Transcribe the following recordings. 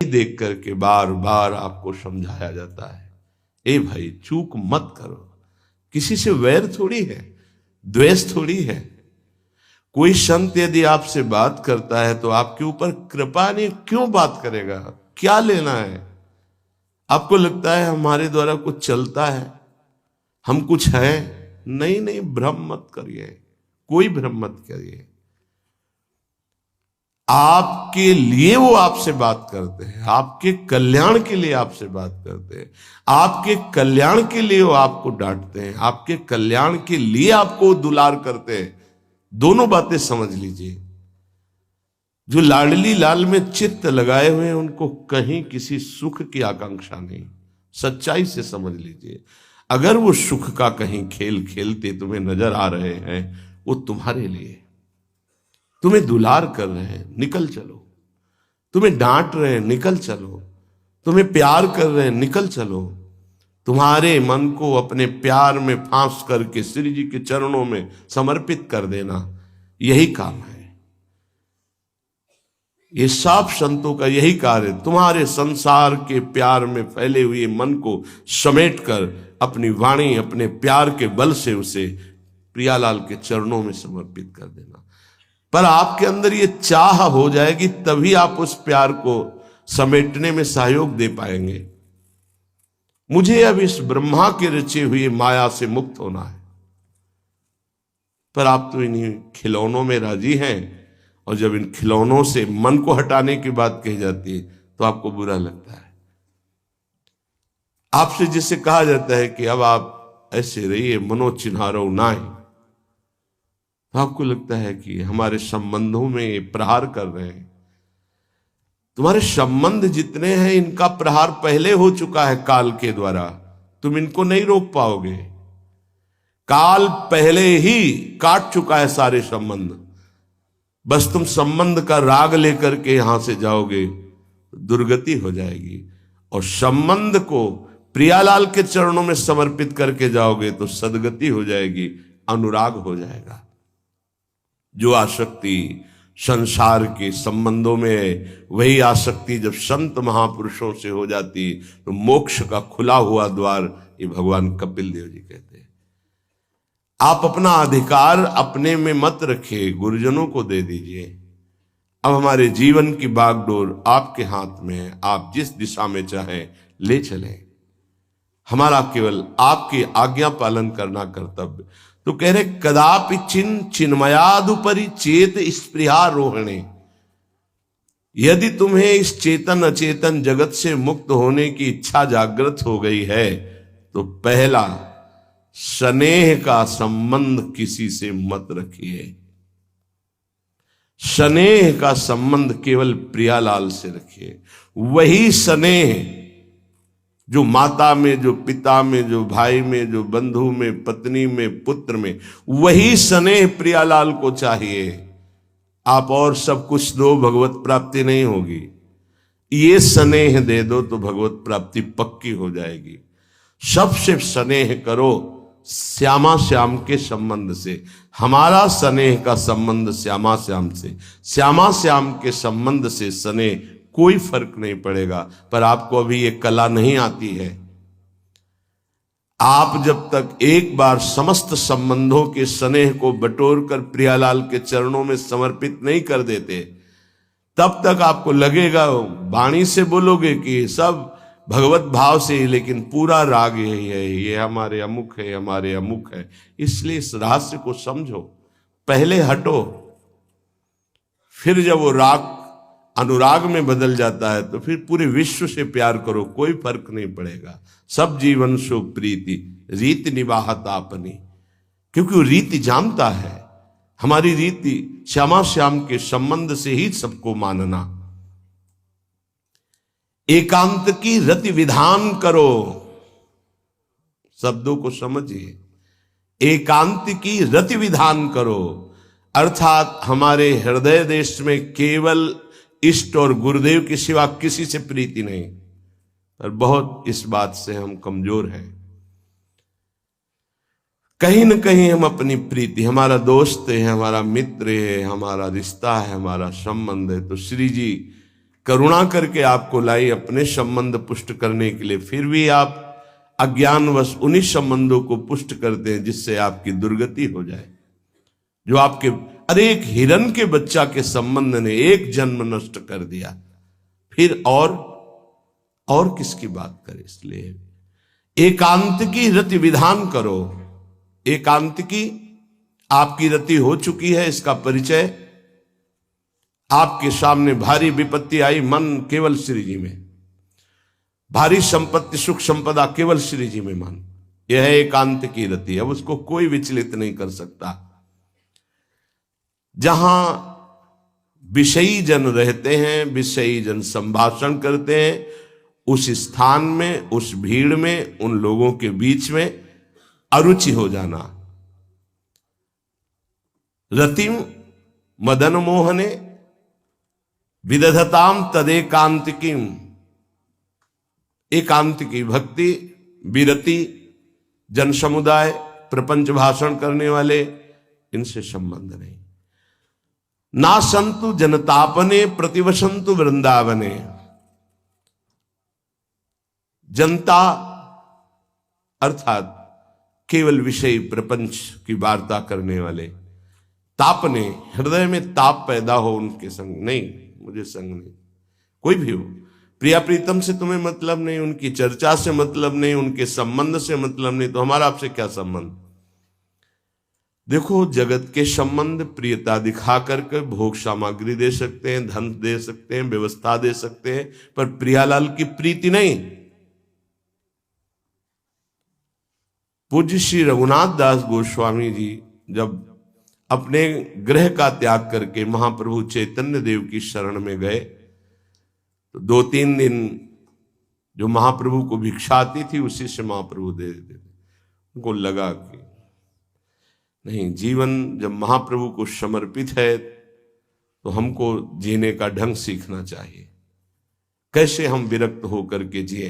देख करके बार बार आपको समझाया जाता है, ए भाई चूक मत करो। किसी से वैर थोड़ी है, द्वेष थोड़ी है। कोई संत यदि आपसे बात करता है तो आपके ऊपर कृपा नहीं, क्यों बात करेगा? क्या लेना है? आपको लगता है हमारे द्वारा कुछ चलता है, हम कुछ हैं? नहीं नहीं, भ्रम मत करिए, कोई भ्रम मत करिए। आपके लिए वो आपसे बात करते हैं, आपके कल्याण के लिए आपसे बात करते हैं, आपके कल्याण के लिए वो आपको डांटते हैं, आपके कल्याण के लिए आपको दुलार करते हैं। दोनों बातें समझ लीजिए। जो लाडली लाल में चित्त लगाए हुए हैं उनको कहीं किसी सुख की आकांक्षा नहीं। सच्चाई से समझ लीजिए। अगर वो सुख का कहीं खेल खेलते तुम्हें नजर आ रहे हैं, वो तुम्हारे लिए, तुम्हें दुलार कर रहे हैं, निकल चलो। तुम्हें डांट रहे हैं, निकल चलो। तुम्हें प्यार कर रहे हैं, निकल चलो। तुम्हारे मन को अपने प्यार में फांस करके श्री जी के चरणों में समर्पित कर देना, यही काम है। ये सब संतों का यही कार्य, तुम्हारे संसार के प्यार में फैले हुए मन को समेटकर अपनी वाणी, अपने प्यार के बल से उसे प्रियालाल के चरणों में समर्पित कर देना। पर आपके अंदर ये चाह हो जाएगी, तभी आप उस प्यार को समेटने में सहयोग दे पाएंगे। मुझे अब इस ब्रह्मा के रचे हुए माया से मुक्त होना है। पर आप तो इन्हीं खिलौनों में राजी हैं, और जब इन खिलौनों से मन को हटाने की बात कही जाती है तो आपको बुरा लगता है। आपसे जिससे कहा जाता है कि अब आप ऐसे रहिए, मनोचिन्हारो नाय, तो आपको लगता है कि हमारे संबंधों में प्रहार कर रहे हैं। तुम्हारे संबंध जितने हैं इनका प्रहार पहले हो चुका है काल के द्वारा, तुम इनको नहीं रोक पाओगे। काल पहले ही काट चुका है सारे संबंध। बस तुम संबंध का राग लेकर के यहां से जाओगे, दुर्गति हो जाएगी। और संबंध को प्रियालाल के चरणों में समर्पित करके जाओगे तो सदगति हो जाएगी, अनुराग हो जाएगा। जो आसक्ति संसार के संबंधों में है, वही आसक्ति जब संत महापुरुषों से हो जाती तो मोक्ष का खुला हुआ द्वार, ये भगवान कपिल देव जी कहते हैं। आप अपना अधिकार अपने में मत रखिए, गुरुजनों को दे दीजिए। अब हमारे जीवन की बागडोर आपके हाथ में है, आप जिस दिशा में चाहें ले चलें। हमारा केवल आपकी आज्ञा पालन करना कर्तव्य। तो कह रहे कदापि चिन्मयादुपरि चेत स्पृहा रोहिणी। यदि तुम्हें इस चेतन अचेतन जगत से मुक्त होने की इच्छा जागृत हो गई है तो पहला, स्नेह का संबंध किसी से मत रखिए। स्नेह का संबंध केवल प्रियालाल से रखिए। वही स्नेह जो माता में, जो पिता में, जो भाई में, जो बंधु में, पत्नी में, पुत्र में, वही स्नेह प्रियालाल को चाहिए। आप और सब कुछ दो, भगवत प्राप्ति नहीं होगी। ये स्नेह दे दो तो भगवत प्राप्ति पक्की हो जाएगी। सबसे स्नेह करो श्यामा श्याम के संबंध से। हमारा स्नेह का संबंध श्यामा श्याम से, श्यामा श्याम के संबंध से स्नेह कोई फर्क नहीं पड़ेगा। पर आपको अभी ये कला नहीं आती है। आप जब तक एक बार समस्त संबंधों के स्नेह को बटोर कर प्रियालाल के चरणों में समर्पित नहीं कर देते, तब तक आपको लगेगा, वाणी से बोलोगे कि सब भगवत भाव से, लेकिन पूरा राग यही है, ये हमारे अमुक है, हमारे अमुक है। इसलिए इस रहस्य को समझो, पहले हटो, फिर जब वो राग अनुराग में बदल जाता है तो फिर पूरे विश्व से प्यार करो, कोई फर्क नहीं पड़ेगा। सब जीवन सो प्रीति रीति निवाहत आपनी, क्योंकि वो रीति जानता है। हमारी रीति श्यामा श्याम के संबंध से ही सबको मानना। एकांत की रति विधान करो, शब्दों को समझिए। एकांत की रति विधान करो, अर्थात हमारे हृदय देश में केवल इष्ट और गुरुदेव के सिवा किसी से प्रीति नहीं। पर बहुत इस बात से हम कमजोर हैं। कहीं न कहीं हम अपनी प्रीति, हमारा दोस्त है, हमारा मित्र है, हमारा रिश्ता है, हमारा संबंध है, तो श्री जी करुणा करके आपको लाई अपने संबंध पुष्ट करने के लिए, फिर भी आप अज्ञानवश उन्हीं संबंधों को पुष्ट करते हैं जिससे आपकी दुर्गति हो जाए। जो आपके अरे एक हिरण के बच्चा के संबंध ने एक जन्म नष्ट कर दिया, फिर और किसकी बात करें। इसलिए एकांत की रति विधान करो। एकांत की आपकी रति हो चुकी है, इसका परिचय आपके सामने भारी विपत्ति आई, मन केवल श्री जी में, भारी संपत्ति सुख संपदा केवल श्री जी में मन, यह है एकांत की रति। अब उसको कोई विचलित नहीं कर सकता। जहां विषयी जन रहते हैं, विषयी जन संभाषण करते हैं, उस स्थान में, उस भीड़ में, उन लोगों के बीच में अरुचि हो जाना। रतिम मदन मोहने विदधताम तदेकांतिकीम। एकांत की भक्ति, विरति, जन समुदाय, प्रपंच भाषण करने वाले, इनसे संबंध नहीं। ना संतु जनतापने प्रतिवसंतु वृंदावने। जनता अर्थात केवल विषय प्रपंच की वार्ता करने वाले, तापने, हृदय में ताप पैदा हो उनके संग नहीं, मुझे संग नहीं। कोई भी हो, प्रिया प्रीतम से तुम्हें मतलब नहीं, उनकी चर्चा से मतलब नहीं, उनके संबंध से मतलब नहीं, तो हमारा आपसे क्या संबंध। देखो, जगत के संबंध प्रियता दिखा करके भोग सामग्री दे सकते हैं, धन दे सकते हैं, व्यवस्था दे सकते हैं, पर प्रियालाल की प्रीति नहीं। पूज्य श्री रघुनाथ दास गोस्वामी जी जब अपने गृह का त्याग करके महाप्रभु चैतन्य देव की शरण में गए, तो 2-3 दिन जो महाप्रभु को भिक्षा आती थी उसी से महाप्रभु दे देते थे। उनको लगा कि नहीं, जीवन जब महाप्रभु को समर्पित है तो हमको जीने का ढंग सीखना चाहिए, कैसे हम विरक्त होकर के जिए।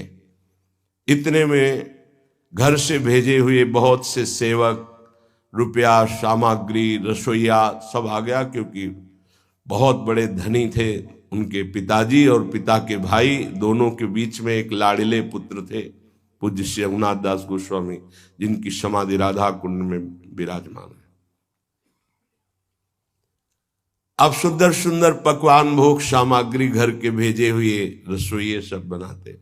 इतने में घर से भेजे हुए बहुत से सेवक, रुपया, सामग्री, रसोईया सब आ गया, क्योंकि बहुत बड़े धनी थे उनके पिताजी, और पिता के भाई दोनों के बीच में एक लाड़िले पुत्र थे पूज्य श्री रघुनाथ दास गोस्वामी, जिनकी समाधि राधा कुंड में विराजमान है। अब सुंदर सुंदर पकवान, भोग सामग्री घर के भेजे हुए रसोइये सब बनाते,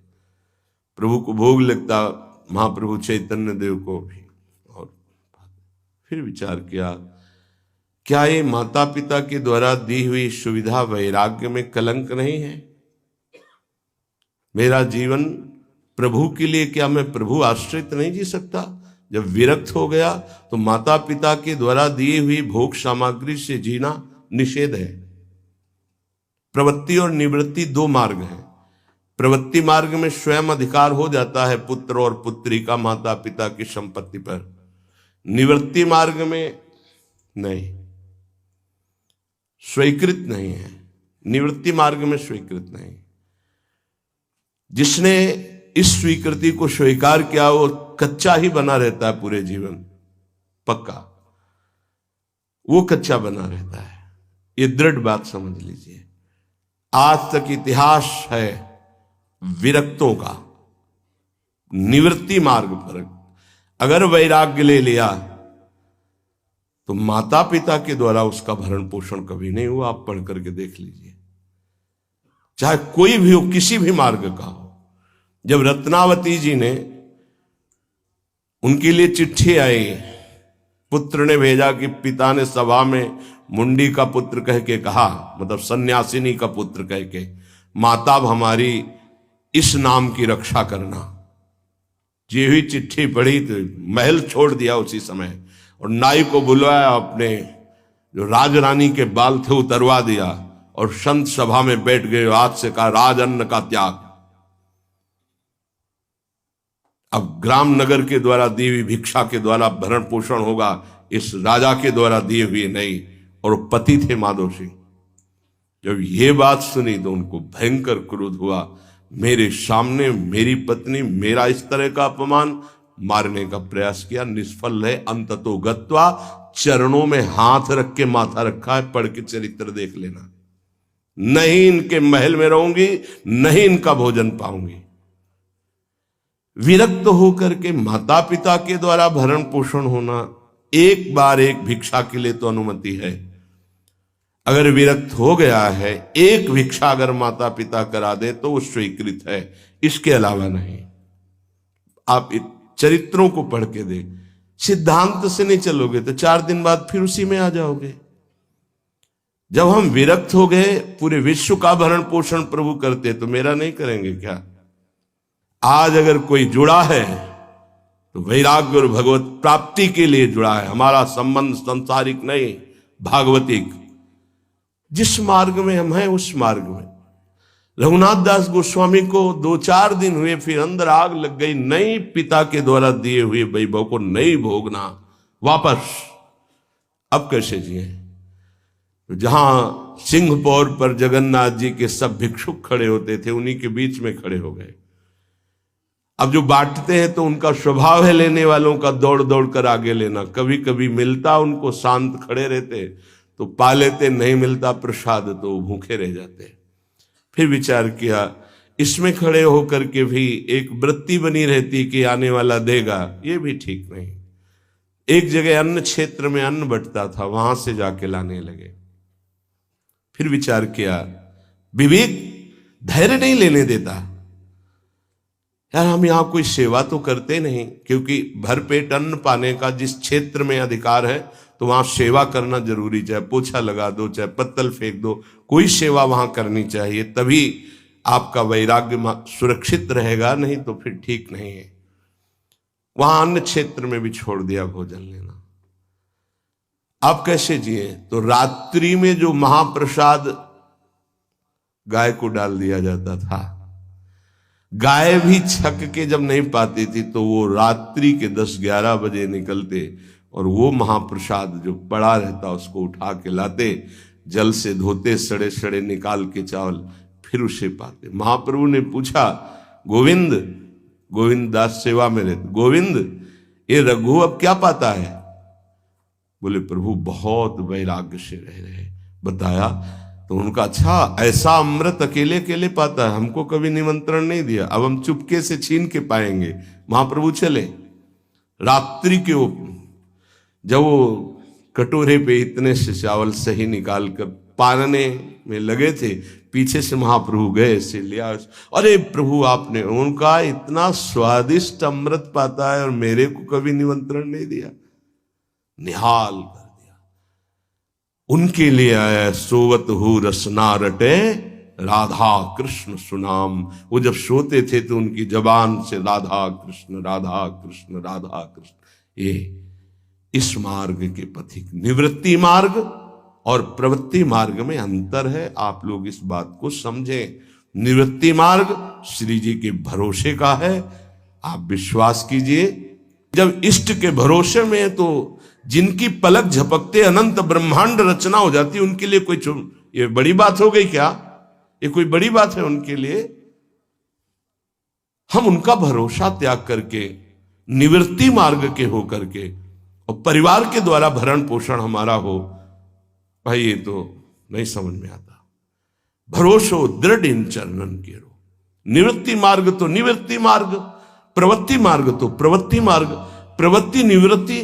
प्रभु को भोग लगता, महाप्रभु चैतन्य देव को भी। और फिर विचार किया, क्या ये माता पिता के द्वारा दी हुई सुविधा वैराग्य में कलंक नहीं है। मेरा जीवन प्रभु के लिए, क्या मैं प्रभु आश्रित नहीं जी सकता। जब विरक्त हो गया तो माता पिता के द्वारा दी हुई भोग सामग्री से जीना निषेध है। प्रवृत्ति और निवृत्ति 2 मार्ग हैं। प्रवृत्ति मार्ग में स्वयं अधिकार हो जाता है पुत्र और पुत्री का माता पिता की संपत्ति पर, निवृत्ति मार्ग में नहीं, स्वीकृत नहीं है। निवृत्ति मार्ग में स्वीकृत नहीं। जिसने इस स्वीकृति को स्वीकार किया वो कच्चा ही बना रहता है पूरे जीवन, पक्का वो कच्चा बना रहता है। ये दृढ़ बात समझ लीजिए। आज तक इतिहास है विरक्तों का। निवृत्ति मार्ग पर अगर वैराग्य ले लिया तो माता पिता के द्वारा उसका भरण पोषण कभी नहीं हुआ। आप पढ़ करके देख लीजिए, चाहे कोई भी हो, किसी भी मार्ग का हो। जब रत्नावती जी ने, उनके लिए चिट्ठी आई, पुत्र ने भेजा कि पिता ने सभा में मुंडी का पुत्र कह के कहा, मतलब सन्यासिनी का पुत्र कह के, माता हमारी इस नाम की रक्षा करना। ये हुई चिट्ठी पढ़ी तो महल छोड़ दिया उसी समय, और नाई को बुलवाया, अपने जो राजरानी के बाल थे उतरवा दिया, और संत सभा में बैठ गए। आज से कहा राज अन्न का त्याग। अब ग्राम नगर के द्वारा दी हुई भिक्षा के द्वारा भरण पोषण होगा, इस राजा के द्वारा दिए हुए नहीं। और पति थे माधव सिंह। जब ये बात सुनी तो उनको भयंकर क्रोध हुआ। मेरे सामने मेरी पत्नी, मेरा इस तरह का अपमान, मारने का प्रयास किया, निष्फल है। अंततो गत्वा, चरणों में हाथ रख के माथा रखा है, पढ़ के चरित्र देख लेना। नहीं इनके महल में रहूंगी, नहीं इनका भोजन पाऊंगी। विरक्त होकर के माता पिता के द्वारा भरण पोषण होना, एक बार एक भिक्षा के लिए तो अनुमति है। अगर विरक्त हो गया है, एक भिक्षा अगर माता पिता करा दे तो वो स्वीकृत है, इसके अलावा नहीं। आप चरित्रों को पढ़ के दे, सिद्धांत से नहीं चलोगे तो 4 दिन बाद फिर उसी में आ जाओगे। जब हम विरक्त हो गए, पूरे विश्व का भरण पोषण प्रभु करते, तो मेरा नहीं करेंगे क्या? आज अगर कोई जुड़ा है तो वैराग्य और भगवत प्राप्ति के लिए जुड़ा है। हमारा संबंध संसारिक नहीं, भागवतिक। जिस मार्ग में हम हैं उस मार्ग में। रघुनाथ दास गोस्वामी को 2-4 दिन हुए, फिर अंदर आग लग गई। नहीं, पिता के द्वारा दिए हुए वैभव को नहीं भोगना, वापस। अब कैसे जिए? तो जहां सिंहपौर पर जगन्नाथ जी के सब भिक्षुक खड़े होते थे, उन्हीं के बीच में खड़े हो गए। अब जो बांटते हैं तो उनका स्वभाव है लेने वालों का दौड़ दौड़ कर आगे लेना। कभी कभी मिलता, उनको शांत खड़े रहते तो पा लेते, नहीं मिलता प्रसाद तो भूखे रह जाते। फिर विचार किया, इसमें खड़े होकर के भी एक वृत्ति बनी रहती कि आने वाला देगा, ये भी ठीक नहीं। एक जगह अन्न क्षेत्र में अन्न बंटता था, वहां से जाके लाने लगे। फिर विचार किया, विवेक धैर्य नहीं लेने देता। यार हम यहां कोई सेवा तो करते नहीं, क्योंकि भरपेट अन्न पाने का जिस क्षेत्र में अधिकार है तो वहां सेवा करना जरूरी। चाहे पोछा लगा दो, चाहे पत्तल फेंक दो, कोई सेवा वहां करनी चाहिए, तभी आपका वैराग्य सुरक्षित रहेगा, नहीं तो फिर ठीक नहीं है। वहां अन्य क्षेत्र में भी छोड़ दिया भोजन लेना। आप कैसे जिए? तो रात्रि में जो महाप्रसाद गाय को डाल दिया जाता था, गाय भी छक के जब नहीं पाती थी तो वो रात्रि के 10-11 बजे निकलते और वो महाप्रसाद जो पड़ा रहता उसको उठा के लाते, जल से धोते, सड़े सड़े निकाल के चावल, फिर उसे पाते। महाप्रभु ने पूछा, गोविंद, गोविंद दास सेवा में रहते, गोविंद ये रघु अब क्या पाता है? बोले प्रभु बहुत वैराग्य से रह रहे। बताया तो उनका, अच्छा ऐसा अमृत अकेले अकेले पाता है, हमको कभी निमंत्रण नहीं दिया, अब हम चुपके से छीन के पाएंगे। महाप्रभु चले रात्रि के जब वो कटोरे पे इतने से चावल सही निकाल कर पानने में लगे थे, पीछे से महाप्रभु गए, से लिया। अरे प्रभु आपने, उनका इतना स्वादिष्ट अमृत पाता है और मेरे को कभी निमंत्रण नहीं दिया, निहाल कर दिया। उनके लिए आया सोवत हु रसना रटे राधा कृष्ण सुनाम। वो जब सोते थे तो उनकी जबान से राधा कृष्ण राधा कृष्ण राधा कृष्ण। ये इस मार्ग के पथिक, निवृत्ति मार्ग और प्रवृत्ति मार्ग में अंतर है। आप लोग इस बात को समझें। निवृत्ति मार्ग श्री जी के भरोसे का है, आप विश्वास कीजिए। जब इष्ट के भरोसे में है तो जिनकी पलक झपकते अनंत ब्रह्मांड रचना हो जाती, उनके लिए कोई ये बड़ी बात हो गई क्या? ये कोई बड़ी बात है उनके लिए? हम उनका भरोसा त्याग करके निवृत्ति मार्ग के हो करके और परिवार के द्वारा भरण पोषण हमारा हो, भाई ये तो नहीं समझ में आता। भरोसो दृढ़ इन चरणन के रो। निवृत्ति मार्ग तो निवृत्ति मार्ग, प्रवृत्ति मार्ग तो प्रवृत्ति मार्ग। प्रवृत्ति निवृत्ति,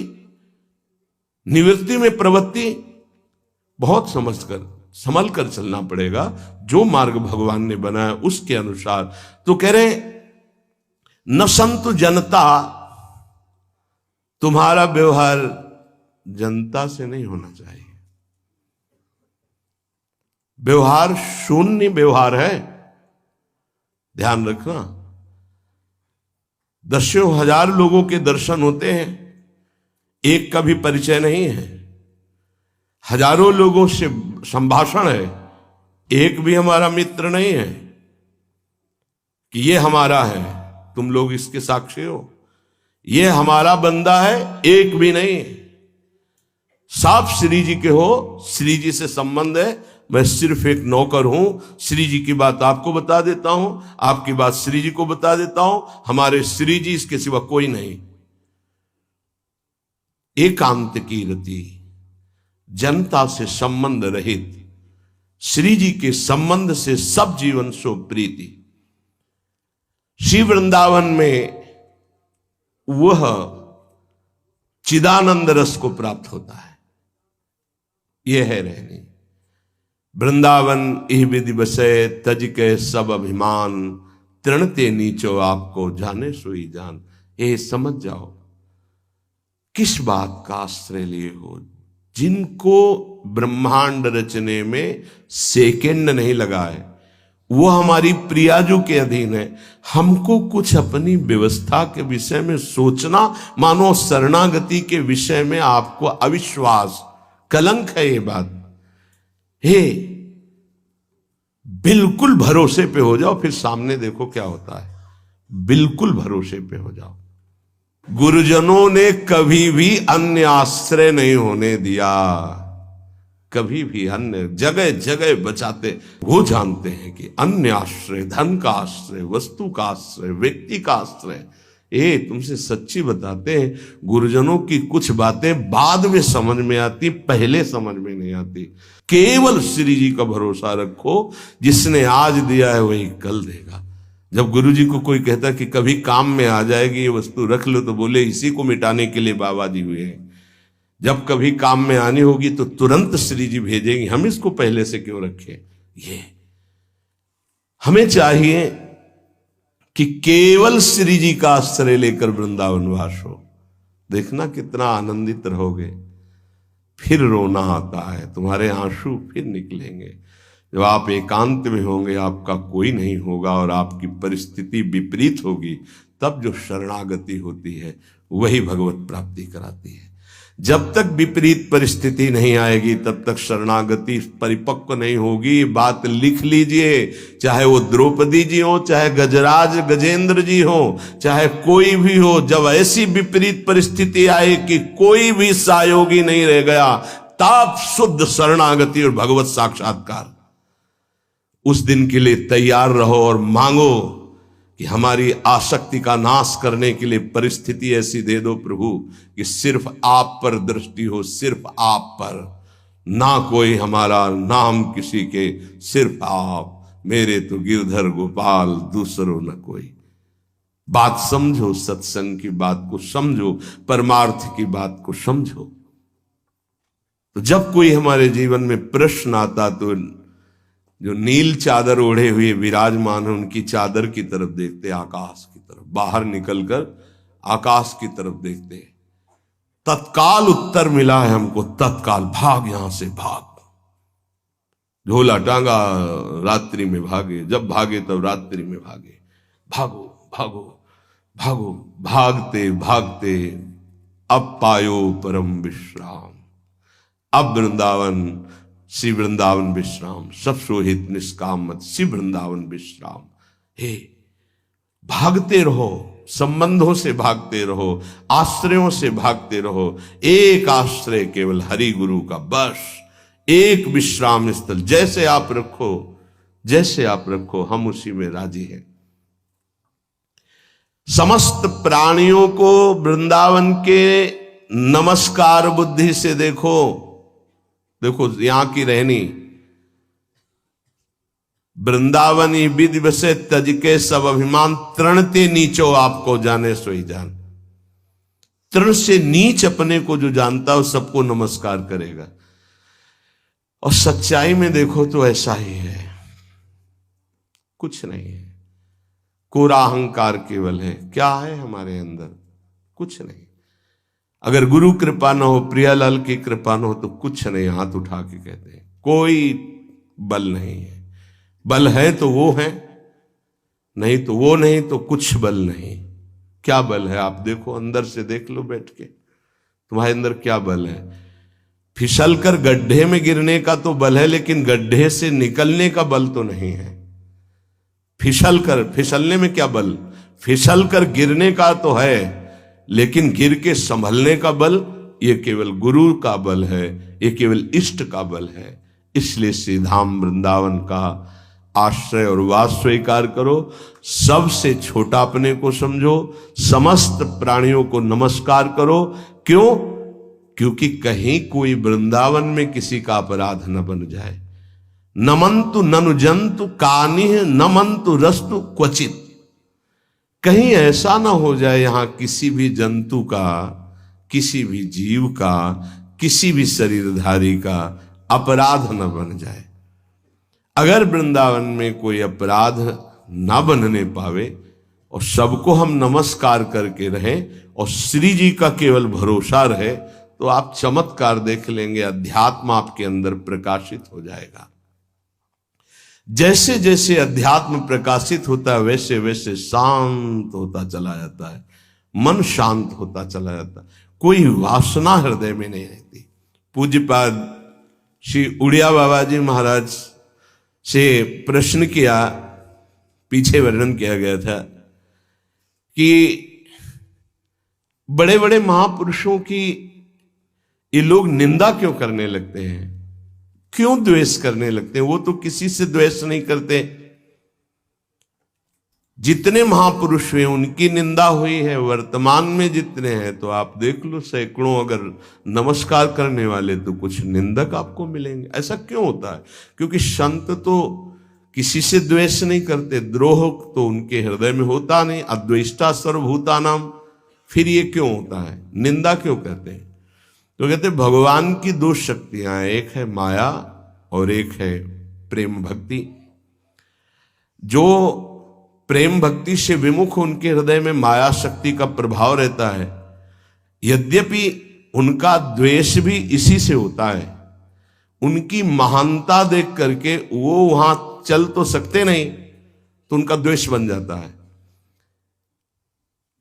निवृत्ति में प्रवृत्ति, बहुत समझकर संभल कर चलना पड़ेगा। जो मार्ग भगवान ने बनाया उसके अनुसार। तो कह रहे न संतु जनता, तुम्हारा व्यवहार जनता से नहीं होना चाहिए। व्यवहार शून्य व्यवहार है, ध्यान रखना। दसियों हजार लोगों के दर्शन होते हैं, एक का भी परिचय नहीं है। हजारों लोगों से संभाषण है, एक भी हमारा मित्र नहीं है कि ये हमारा है, तुम लोग इसके साक्षी हो। ये हमारा बंदा है, एक भी नहीं। साफ श्री जी के हो, श्री जी से संबंध है, मैं सिर्फ एक नौकर हूं। श्री जी की बात आपको बता देता हूं, आपकी बात श्री जी को बता देता हूं। हमारे श्री जी, इसके सिवा कोई नहीं। एकांत की रति, जनता से संबंध रहित, श्री जी के संबंध से सब जीवन सो प्रीति। श्री वृंदावन में वह चिदानंद रस को प्राप्त होता है। यह है रहनी। वृंदावन इह विधि बसे तज के सब अभिमान, तृणते नीचो आपको जाने सोई जान। ये समझ जाओ किस बात का आश्रय लिए हो। जिनको ब्रह्मांड रचने में सेकंड नहीं लगा है, वो हमारी प्रियाजू के अधीन है। हमको कुछ अपनी व्यवस्था के विषय में सोचना, मानो शरणागति के विषय में आपको अविश्वास, कलंक है ये बात। हे, बिल्कुल भरोसे पे हो जाओ, फिर सामने देखो क्या होता है। बिल्कुल भरोसे पे हो जाओ। गुरुजनों ने कभी भी अन्य आश्रय नहीं होने दिया, कभी भी अन्य जगह जगह बचाते। वो जानते हैं कि अन्य आश्रय, धन का आश्रय, वस्तु का आश्रय, व्यक्ति का आश्रय, ये तुमसे सच्ची बताते हैं, गुरुजनों की कुछ बातें बाद में समझ में आती, पहले समझ में नहीं आती। केवल श्री जी का भरोसा रखो, जिसने आज दिया है वही कल देगा। जब गुरु जी को कोई कहता कि कभी काम में आ जाएगी ये वस्तु, रख लो, तो बोले इसी को मिटाने के लिए बाबा जी हुए हैं। जब कभी काम में आनी होगी तो तुरंत श्री जी भेजेंगे, हम इसको पहले से क्यों रखें। ये हमें चाहिए कि केवल श्री जी का आश्रय लेकर वृंदावन वास हो। देखना कितना आनंदित रहोगे। फिर रोना आता है, तुम्हारे आंसू फिर निकलेंगे। जब आप एकांत में होंगे, आपका कोई नहीं होगा और आपकी परिस्थिति विपरीत होगी, तब जो शरणागति होती है वही भगवत प्राप्ति कराती है। जब तक विपरीत परिस्थिति नहीं आएगी तब तक शरणागति परिपक्व नहीं होगी। बात लिख लीजिए, चाहे वो द्रौपदी जी हो, चाहे गजराज गजेंद्र जी हो, चाहे कोई भी हो, जब ऐसी विपरीत परिस्थिति आए कि कोई भी सहयोगी नहीं रह गया, तब शुद्ध शरणागति और भगवत साक्षात्कार। उस दिन के लिए तैयार रहो और मांगो कि हमारी आसक्ति का नाश करने के लिए परिस्थिति ऐसी दे दो प्रभु कि सिर्फ आप पर दृष्टि हो, सिर्फ आप पर, ना कोई हमारा, ना हम किसी के, सिर्फ आप। मेरे तो गिरधर गोपाल, दूसरों न कोई। बात समझो, सत्संग की बात को समझो, परमार्थ की बात को समझो। तो जब कोई हमारे जीवन में प्रश्न आता तो जो नील चादर ओढ़े हुए विराजमान है, उनकी चादर की तरफ देखते, आकाश की तरफ, बाहर निकलकर आकाश की तरफ देखते। तत्काल उत्तर मिला है हमको, तत्काल भाग, यहां से भाग। झोला टांगा, रात्रि में भागे, जब भागे तब रात्रि में भागे। भागो भागो भागो, भागते भागते अब पायो परम विश्राम। अब वृंदावन, श्री वृंदावन विश्राम, सब सोहित निष्काम मत, श्री वृंदावन विश्राम। हे, भागते रहो, संबंधों से भागते रहो, आश्रयों से भागते रहो। एक आश्रय केवल हरि गुरु का, बस एक विश्राम स्थल। जैसे आप रखो, जैसे आप रखो, हम उसी में राजी हैं। समस्त प्राणियों को वृंदावन के नमस्कार बुद्धि से देखो। देखो यहां की रहनी, वृंदावनी विधि बसे तज के सब अभिमान, तृणते नीचो आपको जाने सोई जान। तृण से नीच अपने को जो जानता है सबको नमस्कार करेगा। और सच्चाई में देखो तो ऐसा ही है, कुछ नहीं है। कोरा अहंकार केवल है। क्या है हमारे अंदर? कुछ नहीं। अगर गुरु कृपा न हो, प्रियालाल की कृपा न हो, तो कुछ नहीं। हाथ उठा के कहते हैं कोई बल नहीं है। बल है तो वो है, नहीं तो वो नहीं, तो कुछ बल नहीं। क्या बल है? आप देखो, अंदर से देख लो बैठ के, तुम्हारे अंदर क्या बल है। फिसल कर गड्ढे में गिरने का तो बल है, लेकिन गड्ढे से निकलने का बल तो नहीं है। फिसलने में क्या बल? फिसल कर गिरने का तो है, लेकिन गिर के संभलने का बल, ये केवल गुरु का बल है, ये केवल इष्ट का बल है। इसलिए श्री धाम वृंदावन का आश्रय और वास स्वीकार करो। सबसे छोटा अपने को समझो, समस्त प्राणियों को नमस्कार करो। क्यों? क्योंकि कहीं कोई वृंदावन में किसी का अपराध न बन जाए। नमंतु ननु जंतु कानिह नमंतु रस्तु क्वचित। कहीं ऐसा ना हो जाए यहां किसी भी जंतु का, किसी भी जीव का, किसी भी शरीरधारी का अपराध न बन जाए। अगर वृंदावन में कोई अपराध ना बनने पावे और सबको हम नमस्कार करके रहें और श्री जी का केवल भरोसा रहे, तो आप चमत्कार देख लेंगे, अध्यात्म आपके अंदर प्रकाशित हो जाएगा। जैसे जैसे अध्यात्म प्रकाशित होता है वैसे वैसे शांत होता चला जाता है, मन शांत होता चला जाता है, कोई वासना हृदय में नहीं रहती। पूज्यपाद श्री उड़िया बाबा जी महाराज से प्रश्न किया, पीछे वर्णन किया गया था कि बड़े बड़े महापुरुषों की ये लोग निंदा क्यों करने लगते हैं, क्यों द्वेष करने लगते हैं? वो तो किसी से द्वेष नहीं करते। जितने महापुरुष हुए उनकी निंदा हुई है, वर्तमान में जितने हैं तो आप देख लो सैकड़ों अगर नमस्कार करने वाले तो कुछ निंदक आपको मिलेंगे। ऐसा क्यों होता है? क्योंकि संत तो किसी से द्वेष नहीं करते, द्रोह तो उनके हृदय में होता नहीं, अद्वेष्टा सर्वभूतानाम। फिर ये क्यों होता है, निंदा क्यों करते हैं? तो कहते भगवान की दो शक्तियां हैं, एक है माया और एक है प्रेम भक्ति। जो प्रेम भक्ति से विमुख उनके हृदय में माया शक्ति का प्रभाव रहता है, यद्यपि उनका द्वेष भी इसी से होता है। उनकी महानता देख करके वो वहां चल तो सकते नहीं, तो उनका द्वेष बन जाता है।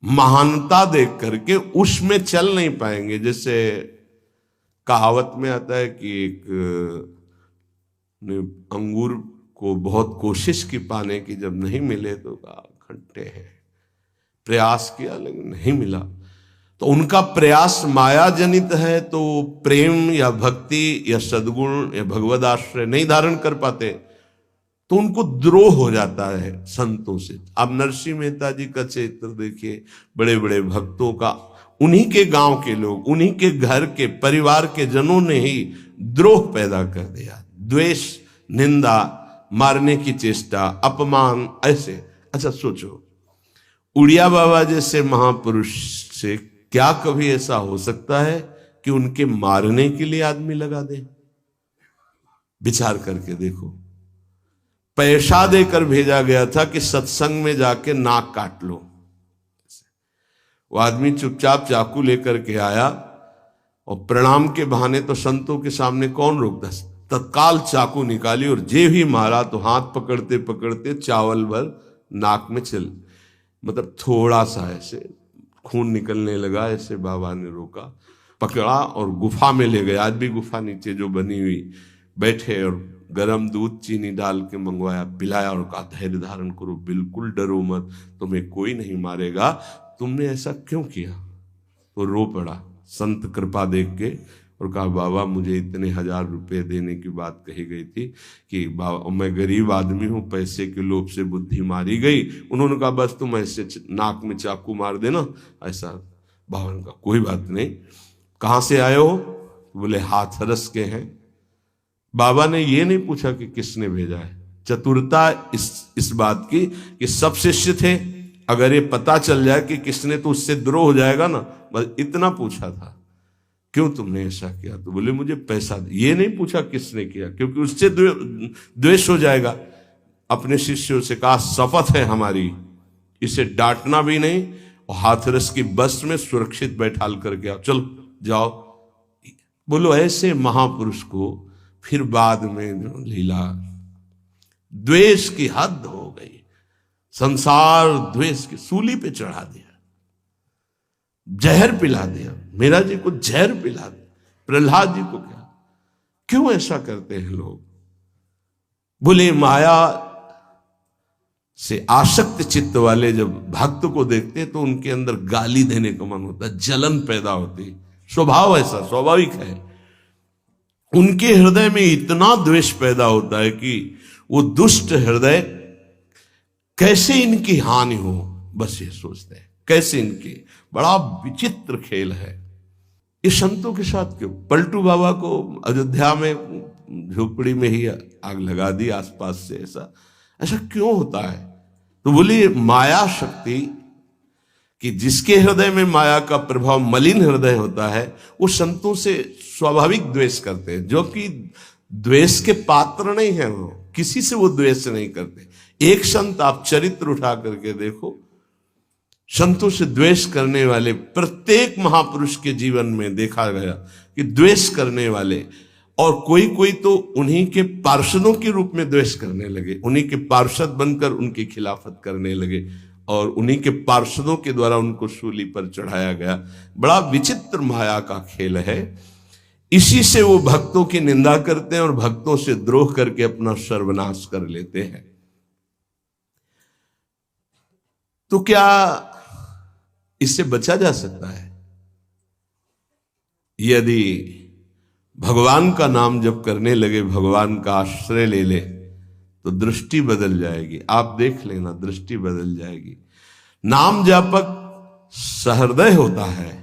महानता देख करके उसमें चल नहीं पाएंगे। जैसे कहावत में आता है कि एक अंगूर को बहुत कोशिश की पाने की, जब नहीं मिले तो कहा खट्टे हैं, प्रयास किया लेकिन नहीं मिला। तो उनका प्रयास माया जनित है, तो प्रेम या भक्ति या सद्गुण या भगवद आश्रय नहीं धारण कर पाते, तो उनको द्रोह हो जाता है संतों से। अब नरसिंह मेहता जी का चरित्र देखिए, बड़े बड़े भक्तों का, उन्हीं के गांव के लोग, उन्हीं के घर के परिवार के जनों ने ही द्रोह पैदा कर दिया। द्वेष, निंदा, मारने की चेष्टा, अपमान, ऐसे। अच्छा सोचो, उड़िया बाबा जैसे महापुरुष से क्या कभी ऐसा हो सकता है कि उनके मारने के लिए आदमी लगा दे? विचार करके देखो। पैसा देकर भेजा गया था कि सत्संग में जाके नाक काट लो। वो आदमी चुपचाप चाकू लेकर के आया और प्रणाम के बहाने तो संतों के सामने कौन रोकता, तत्काल चाकू निकाली और जे भी मारा तो हाथ पकड़ते पकड़ते चावल भर नाक में चल, मतलब थोड़ा सा ऐसे खून निकलने लगा। ऐसे बाबा ने रोका, पकड़ा और गुफा में ले गए। आज भी गुफा नीचे जो बनी हुई, बैठे और गरम दूध चीनी डाल के मंगवाया, पिलाया और कहा धैर्य धारण करो, बिल्कुल डरो मत, तुम्हें कोई नहीं मारेगा, तुमने ऐसा क्यों किया? तो रो पड़ा संत कृपा देख के और कहा बाबा मुझे इतने 1000 रुपए देने की बात कही गई थी कि बाबा मैं गरीब आदमी हूं, पैसे के लोभ से बुद्धि मारी गई। उन्होंने कहा बस तुम ऐसे नाक में चाकू मार देना। ऐसा बाबा ने कहा कोई बात नहीं। कहां से आए हो? बोले हाथरस के हैं। बाबा ने ये नहीं पूछा कि किसने भेजा है। चतुरता इस बात की कि सब शिष्य थे, अगर ये पता चल जाए कि किसने, तो उससे द्रोह हो जाएगा ना, बस इतना पूछा था क्यों तुमने ऐसा किया? तो बोले मुझे पैसा दे। ये नहीं पूछा किसने किया, क्योंकि उससे द्वेष हो जाएगा। अपने शिष्यों से कहा शपथ है हमारी, इसे डांटना भी नहीं और हाथरस की बस में सुरक्षित बैठाल करके आओ, चलो जाओ। बोलो ऐसे महापुरुष को फिर बाद में लीला, द्वेष की हद हो गई, संसार द्वेष की सूली पे चढ़ा दिया, जहर पिला दिया। मेरा जी को जहर पिला दिया, प्रहलाद जी को क्या? क्यों ऐसा करते हैं लोग? बोले माया से आसक्त चित्त वाले जब भक्त को देखते तो उनके अंदर गाली देने का मन होता है, जलन पैदा होती, स्वभाव ऐसा स्वाभाविक है। उनके हृदय में इतना द्वेष पैदा होता है कि वो दुष्ट हृदय कैसे इनकी हानि हो, बस ये सोचते हैं कैसे इनकी। बड़ा विचित्र खेल है। इस संतों के साथ क्यों? पलटू बाबा को अयोध्या में झोपड़ी में ही आग लगा दी आसपास से। ऐसा ऐसा क्यों होता है? तो बोली माया शक्ति कि जिसके हृदय में माया का प्रभाव, मलिन हृदय होता है, वो संतों से स्वाभाविक द्वेष करते हैं, जो कि द्वेष के पात्र नहीं है। वो किसी से वो द्वेष नहीं करते। एक संत आप चरित्र उठा करके देखो, संतों से द्वेष करने वाले प्रत्येक महापुरुष के जीवन में देखा गया कि द्वेष करने वाले, और कोई कोई तो उन्हीं के पार्षदों के रूप में द्वेष करने लगे, उन्हीं के पार्षद बनकर उनकी खिलाफत करने लगे और उन्हीं के पार्षदों के द्वारा उनको सूली पर चढ़ाया गया। बड़ा विचित्र माया का खेल है। इसी से वो भक्तों की निंदा करते हैं और भक्तों से द्रोह करके अपना सर्वनाश कर लेते हैं। तो क्या इससे बचा जा सकता है? यदि भगवान का नाम जप करने लगे, भगवान का आश्रय ले ले, तो दृष्टि बदल जाएगी। आप देख लेना, दृष्टि बदल जाएगी। नाम जापक सहृदय होता है,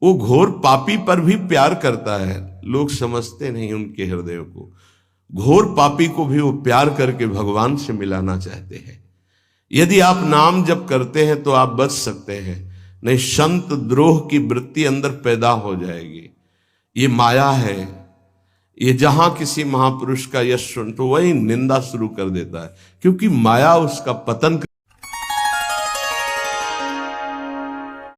वो घोर पापी पर भी प्यार करता है। लोग समझते नहीं उनके हृदय को। घोर पापी को भी वो प्यार करके भगवान से मिलाना चाहते हैं। यदि आप नाम जप करते हैं तो आप बच सकते हैं, नहीं संत द्रोह की वृत्ति अंदर पैदा हो जाएगी। ये माया है। ये जहां किसी महापुरुष का यश सुन तो वही निंदा शुरू कर देता है, क्योंकि माया उसका पतन